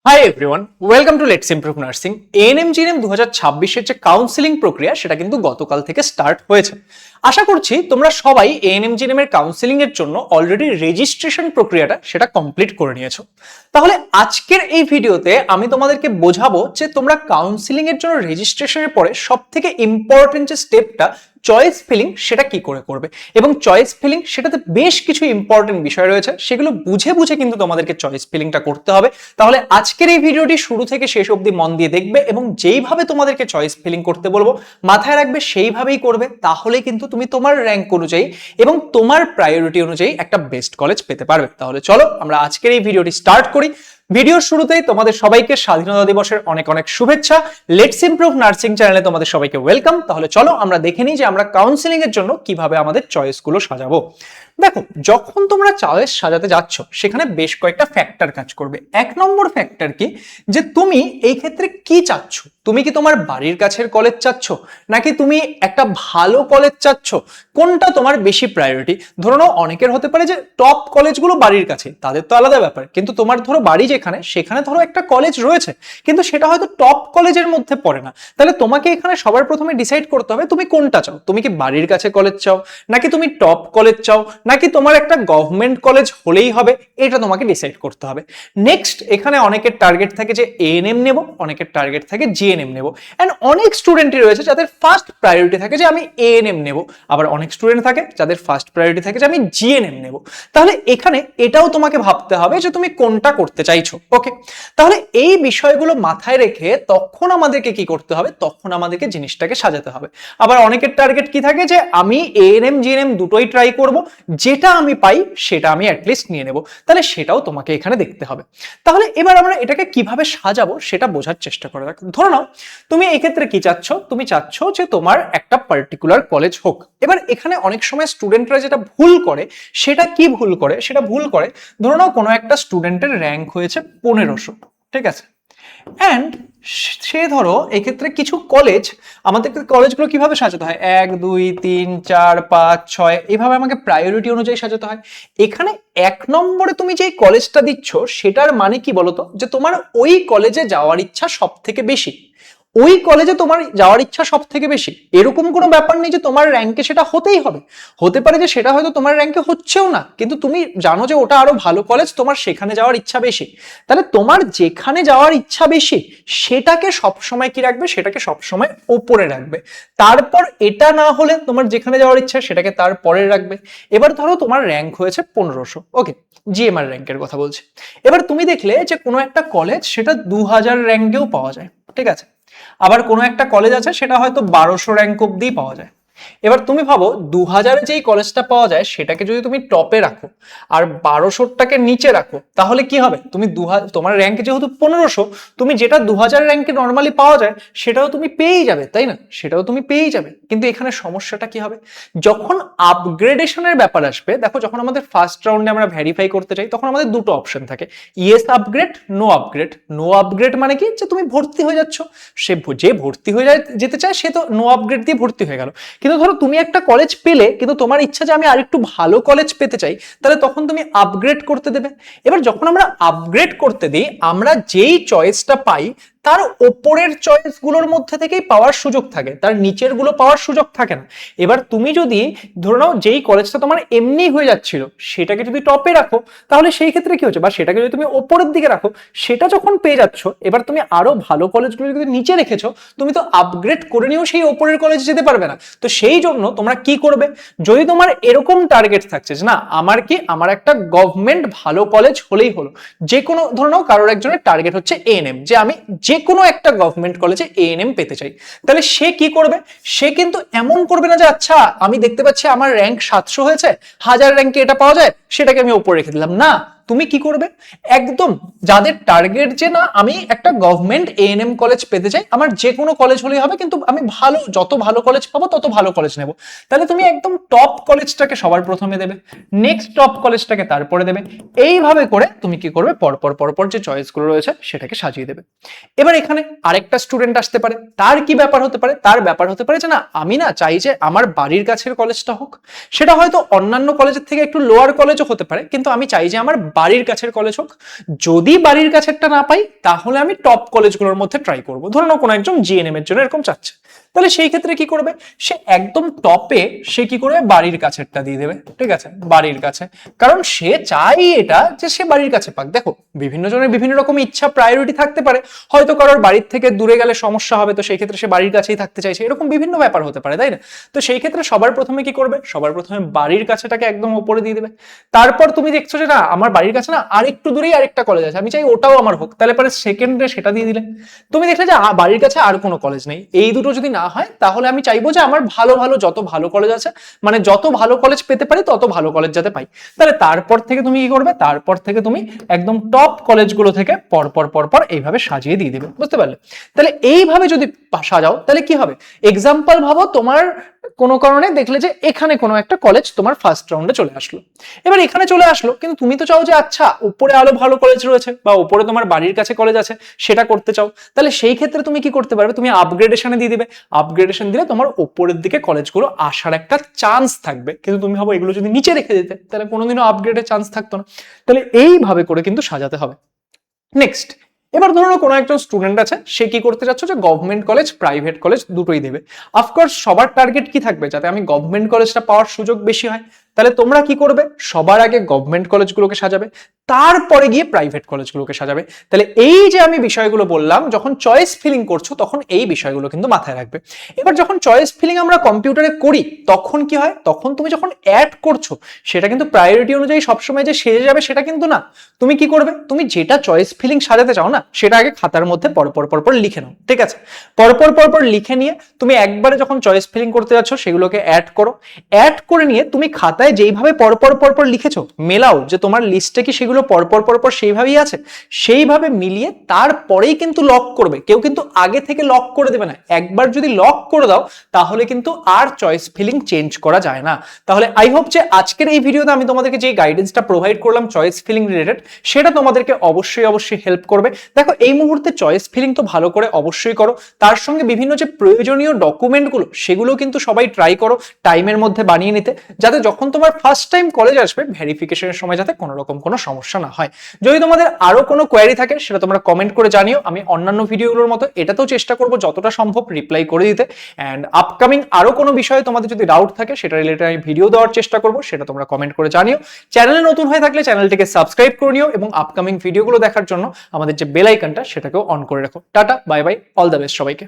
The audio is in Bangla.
Hi everyone, welcome to let's improve nursing. ANM GNM 2026 এর যে কাউন্সিলিং প্রক্রিয়া সেটা কিন্তু গতকাল থেকে স্টার্ট হয়েছে। আশা করছি তোমরা সবাই এএনএম জিএনএম এর কাউন্সিলিং এর জন্য অলরেডি রেজিস্ট্রেশন প্রক্রিয়াটা সেটা কমপ্লিট করে নিয়েছো। তাহলে আজকের এই ভিডিওতে আমি তোমাদেরকে বোঝাবো যে তোমরা কাউন্সিলিং এর জন্য রেজিস্ট্রেশনের পরে সবথেকে ইম্পর্টেন্ট যে স্টেপটা চয়েস ফিলিং সেটা কি করে করবে, এবং চয়েস ফিলিং সেটাতে বেশ কিছু ইম্পর্টেন্ট বিষয় রয়েছে, সেগুলো বুঝে বুঝে কিন্তু তোমাদেরকে চয়েস ফিলিংটা করতে হবে। তাহলে আজকের এই ভিডিওটি শুরু থেকে শেষ অবধি মন দিয়ে দেখবে এবং যেইভাবে তোমাদেরকে চয়েস ফিলিং করতে বলবো মাথায় রাখবে সেইভাবেই করবে। তাহলে কিন্তু তুমি তোমার র্যাঙ্ক অনুযায়ী এবং তোমার প্রায়োরিটি অনুযায়ী একটা বেস্ট কলেজ পেতে পারবে। তাহলে চলো আমরা আজকের এই ভিডিওটি স্টার্ট করি। ভিডিওর শুরুতেই তোমাদের সবাইকে স্বাধীনতা দিবসের অনেক অনেক শুভেচ্ছা। লেটস ইমপ্রুভ নার্সিং চ্যানেলে তোমাদের সবাইকে ওয়েলকাম। তাহলে চলো আমরা দেখে নিই যে আমরা কাউন্সিলিং এর জন্য কিভাবে আমাদের চয়েসগুলো সাজাবো। দেখো, যখন তোমরা চয়েস সাজাতে যাচ্ছ সেখানে বেশ কয়েকটা ফ্যাক্টর কাজ করবে। এক নম্বর ফ্যাক্টর কি, যে তুমি এই ক্ষেত্রে কি চাচ্ছ। তুমি কি তোমার বাড়ির কাছের কলেজ চাচ্ছ, নাকি তুমি একটা ভালো কলেজ চাচ্ছ? কোনটা তোমার বেশি প্রায়োরিটি? ধরো নাও অনেকের হতে পারে যে টপ কলেজগুলো বাড়ির কাছে, তাদের তো আলাদা ব্যাপার, কিন্তু তোমার ধরো বাড়ি যেখানে সেখানে ধরো একটা কলেজ রয়েছে কিন্তু সেটা হয়তো টপ কলেজের মধ্যে পড়ে না। তাহলে তোমাকে এখানে সবার প্রথমে ডিসাইড করতে হবে তুমি কোনটা চাও। তুমি কি বাড়ির কাছে কলেজ চাও, নাকি তুমি টপ কলেজ চাও, নাকি তোমার একটা গভর্নমেন্ট কলেজ হলেই হবে? এটা তোমাকে ডিসাইড করতে হবে। নেক্সট, এখানে অনেকের টার্গেট থাকে যে এএনএম নেব, অনেকের টার্গেট থাকে জিএনএম নেব, এন্ড অনেক স্টুডেন্টই রয়েছে যাদের ফার্স্ট প্রায়োরিটি থাকে যে আমি এএনএম নেব, আবার অনেক স্টুডেন্ট থাকে যাদের ফার্স্ট প্রায়োরিটি থাকে যে আমি জিএনএম নেব। তাহলে এখানে এটাও তোমাকে ভাবতে হবে যে তুমি কোনটা করতে চাইছো। ওকে, তাহলে এই বিষয়গুলো মাথায় রেখে তখন আমাদেরকে কি করতে হবে, তখন আমাদেরকে জিনিসটাকে সাজাতে হবে। আবার অনেকের টার্গেট কি থাকে যে আমি এএনএম জিএনএম দুটোই ট্রাই করব, যেটা আমি পাই সেটা আমি অ্যাটলিস্ট নিয়ে নেব। তাহলে সেটাও তোমাকে এখানে দেখতে হবে। তাহলে এবার আমরা এটাকে কিভাবে সাজাবো সেটা বোঝার চেষ্টা করা যাক। ধরো নাও তুমি এই ক্ষেত্রে কি চাচ্ছ, তুমি চাচ্ছ যে তোমার একটা পার্টিকুলার কলেজ হোক। এবার এখানে অনেক সময় স্টুডেন্টরা যেটা ভুল করে, সেটা কি ভুল করে, সেটা ভুল করে ধরো নাও কোনো একটা স্টুডেন্টের র্যাঙ্ক হয়েছে 1500, ঠিক আছে, অ্যান্ড সে ধরো এক্ষেত্রে কিছু কলেজ, আমাদের কলেজগুলো কিভাবে সাজাতে হয় 1 2 3 4 5 6 এইভাবে আমাকে প্রায়োরিটি অনুযায়ী সাজাতে হয়। এখানে 1 নম্বরে তুমি যেই কলেজটা দিচ্ছ সেটার মানে কি বলতো, যে তোমার ওই কলেজে যাওয়ার ইচ্ছা সব থেকে বেশি, ওই কলেজে তোমার যাওয়ার ইচ্ছা সব থেকে বেশি। এরকম কোনো ব্যাপার নেই যে তোমার র্যাঙ্কে সেটা হতেই হবে। হতে পারে যে সেটা হয়তো তোমার র্যাঙ্কে হচ্ছেও না, কিন্তু তুমি জানো যে ওটা আরো ভালো কলেজ, তোমার সেখানে যাওয়ার ইচ্ছা বেশি। তাহলে তোমার যেখানে যাওয়ার ইচ্ছা বেশি সেটাকে সবসময় কি রাখবে, সেটাকে সবসময় ওপরে রাখবে। তারপর এটা না হলে তোমার যেখানে যাওয়ার ইচ্ছা সেটাকে তারপরে রাখবে। এবার ধরো তোমার র্যাঙ্ক হয়েছে 1500, ওকে, জিএমআর র্যাঙ্কের কথা বলছি। এবার তুমি দেখলে যে কোনো একটা কলেজ সেটা 2000 র্যাঙ্কেও পাওয়া যায়, ঠিক আছে, আবার কোনো একটা কলেজ আছে সেটা হয়তো 1200 র্যাঙ্ক অব্দি পাওয়া যায়। এবার তুমি ভাবো 2000 যেই কলেজটা পাওয়া যায় সেটাকে যদি তুমি টপে রাখো আর 1200টাকে নিচে রাখো, তাহলে কি হবে, তুমি তোমার র্যাঙ্ক যেহেতু 1500, তুমি যেটা 2000 র্যাঙ্কে নর্মালি পাওয়া যায় সেটাও তুমি পেয়েই যাবে, তাই না? সেটাও তুমি পেয়েই যাবে। কিন্তু এখানে সমস্যাটা কি হবে, যখন আপগ্রেডেশনের ব্যাপার আসবে, দেখো যখন আমাদের ফার্স্ট রাউন্ডে আমরা ভেরিফাই করতে চাই তখন আমাদের দুটো অপশন থাকে, yes upgrade, no upgrade. No upgrade মানে কি, যে তুমি ভর্তি হয়ে যাচ্ছ, যে ভর্তি হয়ে যেতে চায় সে তো নো আপগ্রেড দিয়ে ভর্তি হয়ে গেল। কিন্তু ধরো তুমি একটা কলেজ পেলে কিন্তু তোমার ইচ্ছা যে আমি আরেকটু ভালো কলেজ পেতে চাই, তাহলে তখন তুমি আপগ্রেড করতে দেবে। এবার যখন আমরা আপগ্রেড করতে দিই, আমরা যেই চয়েসটা পাই তার ওপরের চয়েসগুলোর মধ্যে থেকেই পাওয়ার সুযোগ থাকে, তার নিচের গুলো পাওয়ার সুযোগ থাকে না। এবার তুমি যদি ধরে নাও যেই কলেজটা তোমার এমনি হয়ে যাচ্ছিল সেটাকে যদি টপে রাখো, তাহলে সেই ক্ষেত্রে কি হচ্ছে, বা সেটাকে যদি তুমি ওপরের দিকে রাখো, সেটা যখন পেয়ে যাচ্ছ, এবার তুমি আরো ভালো কলেজগুলো যদি নিচে রেখেছো, তুমি তো আপগ্রেড করে নিয়েও সেই ওপরের কলেজে যেতে পারবে না। তো সেই জন্য তোমরা কি করবে, যদি তোমার এরকম টার্গেট থাকছে যে না আমার একটা গভর্নমেন্ট ভালো কলেজ হলেই হলো, যে কোনো ধরে নাও কারোর একজনের টার্গেট হচ্ছে এএনএম, যে আমি যে কোনো একটা গভর্নমেন্ট কলেজে এএনএম পেতে চাই, তাহলে সে কি করবে, সে কিন্তু এমন করবে না যে আচ্ছা আমি দেখতে পাচ্ছি আমার র্যাঙ্ক 700 হয়েছে, 1000 র্যাঙ্কে এটা পাওয়া যায়, সেটাকে আমি উপরে রেখে দিলাম না। তুমি কি করবে, একদম যাদের টার্গেট যে না আমি একটা গভর্নমেন্ট এএনএম কলেজ পেতে চাই, আমার যে কোনো কলেজ হলেই হবে, কিন্তু আমি যত ভালো কলেজ পাবো তত ভালো কলেজ নেব, তাহলে তুমি একদম টপ কলেজটাকে সবার প্রথমে দেবে, নেক্সট টপ কলেজটাকে তারপরে দেবে। এইভাবে করে তুমি কি করবে, পরপর যে চয়েসগুলো রয়েছে সেটাকে সাজিয়ে দেবে। এবার এখানে আরেকটা স্টুডেন্ট আসতে পারে, তার কি ব্যাপার হতে পারে, তার ব্যাপার হতে পারে যে না আমি না চাই যে আমার বাড়ির কাছের কলেজটা হোক, সেটা হয়তো অন্যান্য কলেজের থেকে একটু লোয়ার কলেজও হতে পারে, কিন্তু আমি চাই যে আমার বাড়ির কাছের কলেজ হোক। যদি বাড়ির কাছেরটা না পাই তাহলে আমি টপ কলেজগুলোর মধ্যে ট্রাই করবো। ধরে নাও কোনো একজন জিএনএম এর জন্য এরকম চাচ্ছে, তাহলে সেই ক্ষেত্রে কি করবে, সে একদম টপে সে কি করবে, বাড়ির কাছেরটা দিয়ে দেবে। ঠিক আছে, বাড়ির কাছে, কারণ সে চাই এটা যে সে বাড়ির কাছে পাক। দেখো বিভিন্ন জনের বিভিন্ন রকম ইচ্ছা প্রায়োরিটি থাকতে পারে, হয়তো কারোর বাড়ির থেকে দূরে গেলে সমস্যা হবে, তো সেই ক্ষেত্রে সে বাড়ির কাছেই থাকতে চাইছে, এরকম বিভিন্ন ব্যাপার হতে পারে, তাই না? তো সেই ক্ষেত্রে সবার প্রথমে কি করবে, সবার প্রথমে বাড়ির কাছেটাকে একদম উপরে দিয়ে দেবে। তারপর তুমি দেখছো যে না আমার বাড়ির কাছে না আর একটু দূরেই আরেকটা কলেজ আছে, আমি চাই ওটাও আমার হোক, তাহলে পরে সেকেন্ডে সেটা দিয়ে দিলে। তুমি দেখলে যে বাড়ির কাছে আর কোনো কলেজ নেই, এই দুটো যদি না হয় তাহলে আমি চাইবো যে আমার ভালো ভালো যত ভালো কলেজ আছে, মানে যত ভালো কলেজ পেতে পারি তত ভালো কলেজ যাতে পাই। তাহলে তারপর থেকে তুমি কি করবে, তারপর থেকে তুমি একদম টপ কলেজগুলো থেকে পরপর পরপর এইভাবে সাজিয়ে দিয়ে দিবে, বুঝতে পারলে? তাহলে এইভাবে যদি সাজাও তাহলে কি হবে, এক্সাম্পল ভাবো তোমার কোনো কারণে দেখলে যে এখানে কোনো একটা কলেজ তোমার ফার্স্ট রাউন্ডে চলে আসলো, এবার এখানে চলে আসলো, কিন্তু তুমি তো চাও যে আচ্ছা উপরে আরো ভালো কলেজ রয়েছে বা উপরে তোমার বাড়ির কাছে কলেজ আছে সেটা করতে চাও, তাহলে সেই ক্ষেত্রে তুমি কি করতে পারবে, তুমি আপগ্রেডেশনে দিয়ে দিবে। আপগ্রেডেশন দিলে তোমার উপরের দিকে কলেজগুলো আসার একটা চান্স থাকবে, কিন্তু তুমি ভাবো এগুলো যদি নিচে রেখে দিতে তাহলে কোনোদিনও আপগ্রেডের চান্স থাকতো না। তাহলে এইভাবে করে কিন্তু সাজাতে হবে। নেক্সট, এবার ধরো কোনো একজন স্টুডেন্ট আছে, সে কি করতে চাচ্ছ যে গভর্নমেন্ট কলেজ প্রাইভেট কলেজ দুটোই দেবে। অফকোর্স সবার টার্গেট কি থাকবে, যাতে আমি গভর্নমেন্ট কলেজটা পাওয়ার সুযোগ বেশি হয়। তাহলে তোমরা কি করবে, সবার আগে গভর্নমেন্ট কলেজগুলোকে সাজাবে, তারপরে গিয়ে প্রাইভেট কলেজগুলোকে সাজাবে। তাহলে এই যে আমি বিষয়গুলো বললাম, যখন চয়েস ফিলিং করছো তখন এই বিষয়গুলো কিন্তু মাথায় রাখবে। এবার যখন চয়েস ফিলিং আমরা কম্পিউটারে করি তখন কি হয়, তখন তুমি যখন অ্যাড করছো সেটা কিন্তু প্রায়োরিটি অনুযায়ী সবসময় যে সেজে যাবে সেটা কিন্তু না। তুমি কি করবে, তুমি যেটা চয়েস ফিলিং সাজাতে চাও না সেটা আগে খাতার মধ্যে পরপর পরপর লিখে নাও। ঠিক আছে, পরপর পরপর লিখে নিয়ে তুমি একবারে যখন চয়েস ফিলিং করতে যাচ্ছ সেগুলোকে অ্যাড করো। অ্যাড করে নিয়ে তুমি খাতায় যেইভাবে পরপর পরপর লিখেছো মেলাও, যে তোমার লিস্টে কি সেগুলো পরপর পরপর সেইভাবেই আছে, সেইভাবে মিলিয়ে তারপরেই কিন্তু লক করবে। কেউ কিন্তু আগে থেকে লক করে দেবে না, একবার যদি লক করে দাও তাহলে কিন্তু আর চয়েস ফিলিং চেঞ্জ করা যায় না। তাহলে আই হোপ যে আজকের এই ভিডিওতে আমি তোমাদেরকে যে গাইডেন্সটা প্রোভাইড করলাম চয়েস ফিলিং রিলেটেড, সেটা তোমাদেরকে অবশ্যই অবশ্যই হেল্প করবে। দেখো এই মুহূর্তে চয়েস ফিলিং তো ভালো করে অবশ্যই করো, তার সঙ্গে বিভিন্ন যে প্রয়োজনীয় ডকুমেন্টগুলো সেগুলো কিন্তু সবাই ট্রাই করো টাইমের মধ্যে বানিয়ে নিতে, যাতে যখন তোমার ফার্স্ট টাইম কলেজ আসবে ভেরিফিকেশনের সময় যাতে কোনো রকম কোনো সমস্যা না হয়। যদি তোমাদের আরো কোনো কোয়েরি থাকে সেটা তোমরা কমেন্ট করে জানিও, আমি অন্যান্য ভিডিওগুলোর মতো এটাতেও চেষ্টা করব যতটা সম্ভব রিপ্লাই করে দিতে। অ্যান্ড আপকামিং আরো কোনো বিষয়ে তোমাদের যদি ডাউট থাকে সেটা রিলেটেড আমি ভিডিও দেওয়ার চেষ্টা করব, সেটা তোমরা কমেন্ট করে জানিও। চ্যানেলে নতুন হয়ে থাকলে চ্যানেলটিকে সাবস্ক্রাইব করে নিও এবং আপকামিং ভিডিওগুলো দেখার জন্য আমাদের যে বেল আইকনটা সেটাকেও অন করে রাখো। Tata, bye bye, all the best সবাইকে।